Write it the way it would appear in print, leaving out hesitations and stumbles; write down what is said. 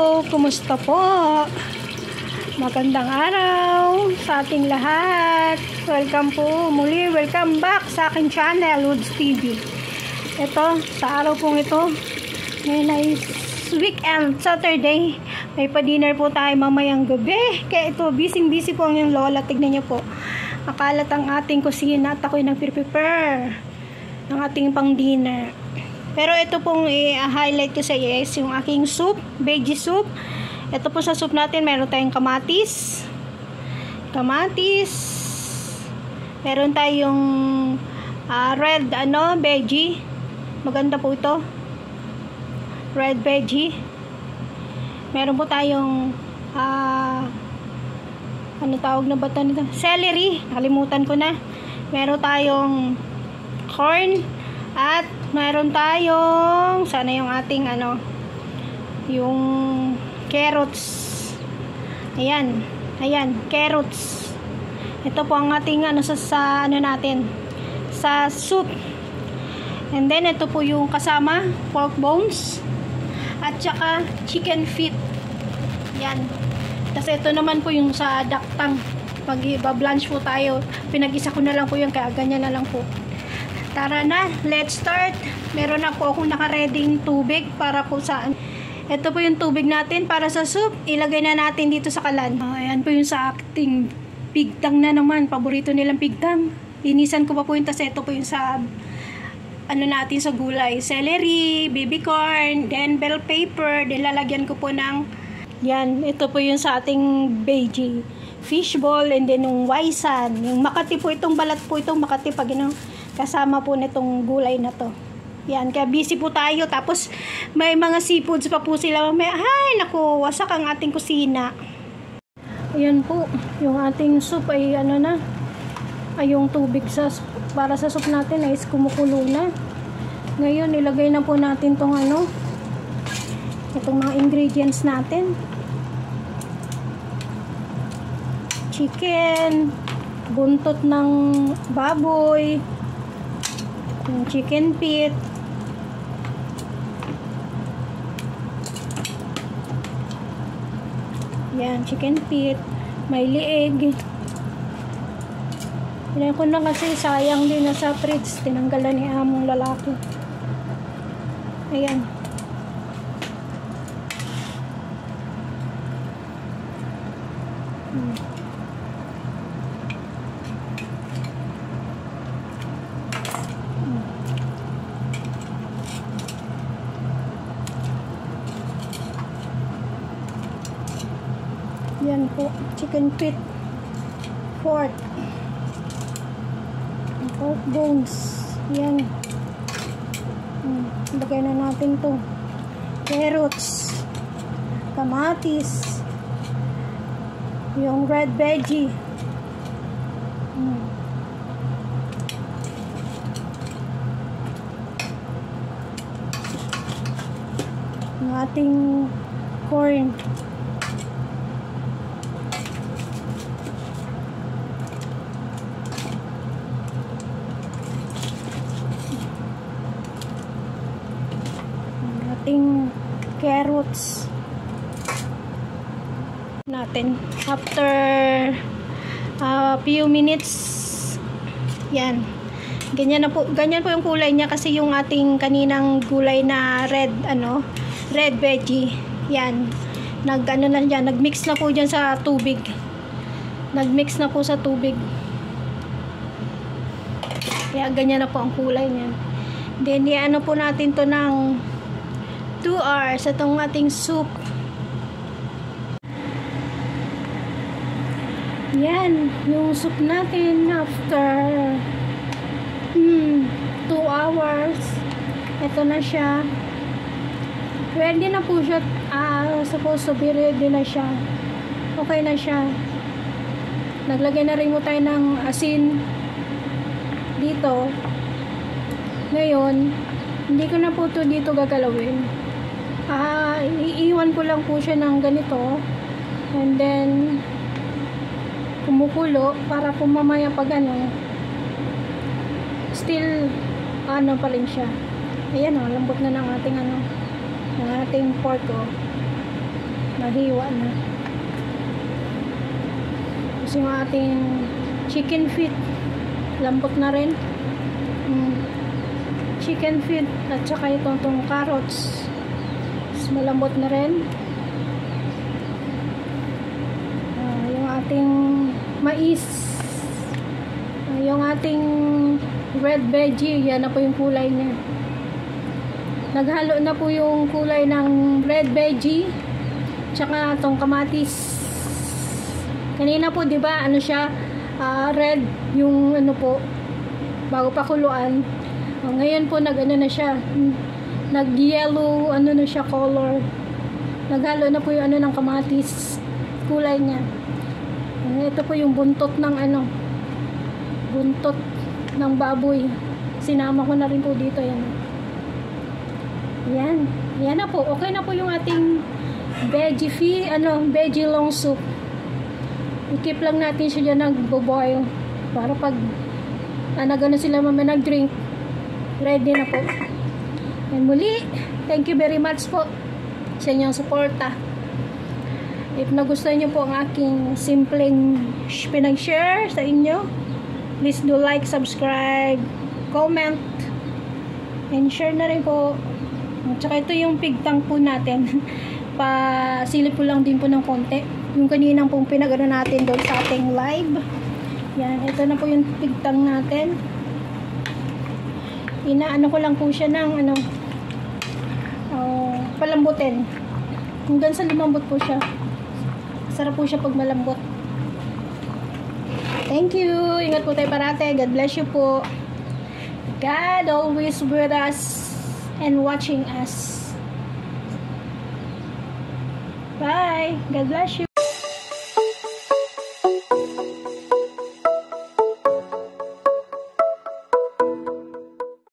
Kumusta po? Magandang araw sa ating lahat. Welcome po muli, welcome back sa aking channel, Woods TV. Ito, sa araw pong ito, ngayon ay weekend, Saturday. May pa-dinner po tayo mamayang gabi. Kaya ito, busy po ang yung lola. Tignan niyo po. Makalat ang ating kusina at ako'y nag-prepare ng ating pang-dinner. Pero ito pong i-highlight ko sa iyo is yung aking soup, veggie soup. Ito po sa soup natin, meron tayong kamatis. Meron tayong red veggie. Maganda po ito. Red veggie. Meron po tayong ano tawag na ba ito nito? Celery. Nakalimutan ko na. Meron tayong corn. At meron tayong sana yung ating yung carrots. Ayan, carrots. Ito po ang ating sa natin sa soup. And then ito po yung kasama pork bones at saka chicken feet. Yan. Kasi ito naman po yung sa daktang. Pag i-blanch po tayo, pinag-isa ko na lang po yung kaya ganyan na lang po. Tara na, let's start. Meron na po akong naka-ready tubig para po sa ito po yung tubig natin para sa soup. Ilagay na natin dito sa kalan. Ayan po yung sa ating pigtang na naman. Paborito nilang pigtang. Linisan ko pa po yung tas ito po yung sa natin sa gulay. Celery, baby corn, then bell pepper. Lalagyan ko po ng yan. Ito po yung sa ating veggie. Fishball and then yung waisan. Yung makati po itong balat po itong makati pag kasama po nitong gulay na to. Yan, kaya busy po tayo. Tapos may mga seafoods pa po sila. Ay, naku, wasak ang ating kusina. Ayan po, yung ating soup ay yung tubig para sa soup natin ay kumukulo na. Ngayon, ilagay na po natin tong itong mga ingredients natin. Chicken, buntot ng baboy, yung chicken feet, yan, chicken feet, may lieg. Pinay ko na kasi sayang din na sa fridge, tinanggalan ni among lalaki. Ayan. Yan po, chicken feet, pork bones. Yan. Lagay na natin to. Carrots, kamatis, yung red veggie. Yung ating corn. Carrots natin after few minutes. Yan, ganyan po yung kulay niya kasi yung ating kaninang gulay na red veggie. Yan, nagmix na po diyan sa tubig. Nagmix na po sa tubig. Kaya ganyan na po ang kulay niya. Then po natin to ng 2 hours itong ating soup. Yan, yung soup natin after 2 hours. Ito na siya. Ready na po siya. Supposed to be ready na siya. Okay na siya. Naglagay na rin mo tayo ng asin dito. Ngayon, hindi ko na po ito dito gagalawin. Iiwan ko lang po siya ng ganito and then kumukulo para kung mamaya pag still pa rin siya. Ayan lambot na ng ating ng ating pork nahiwa na. Tapos yung ating chicken feet, lambot na rin. Chicken feet at saka itong carrots, malambot na rin. Yung ating mais, yung ating red veggie, yan na po yung kulay niya. Naghalo na po yung kulay ng red veggie tsaka itong kamatis. Kanina po, di ba, ano siya, red yung ano po, bago pa kuluan. Ngayon po nag-ano na siya, nag-yellow ano na siya color. Naghalo na po yung ano ng kamatis, kulay niya. Ito po yung buntot ng ano, buntot ng baboy. Sinama ko na rin po dito yan. Yan na po. Okay na po yung ating veggie long soup. I-keep lang natin siya dyan nagbo-boil para pag nagano sila mamaya nag-drink, ready na po. And muli, thank you very much po sa inyong suporta. If nagustuhan nyo po ang aking simpleng pinag-share sa inyo, please do like, subscribe, comment, and share na rin po. At saka ito yung pigtang po natin. Pasilip po lang din po ng konti. Yung kaninang pong pinagano natin doon sa ating live. Yan, ito na po yung pigtang natin. Inaano ko lang po siya ng palambutin. Hanggang sa lumambot po siya. Sarap po siya pag malambot. Thank you. Ingat po tayo parate. God bless you po. God always with us and watching us. Bye. God bless you.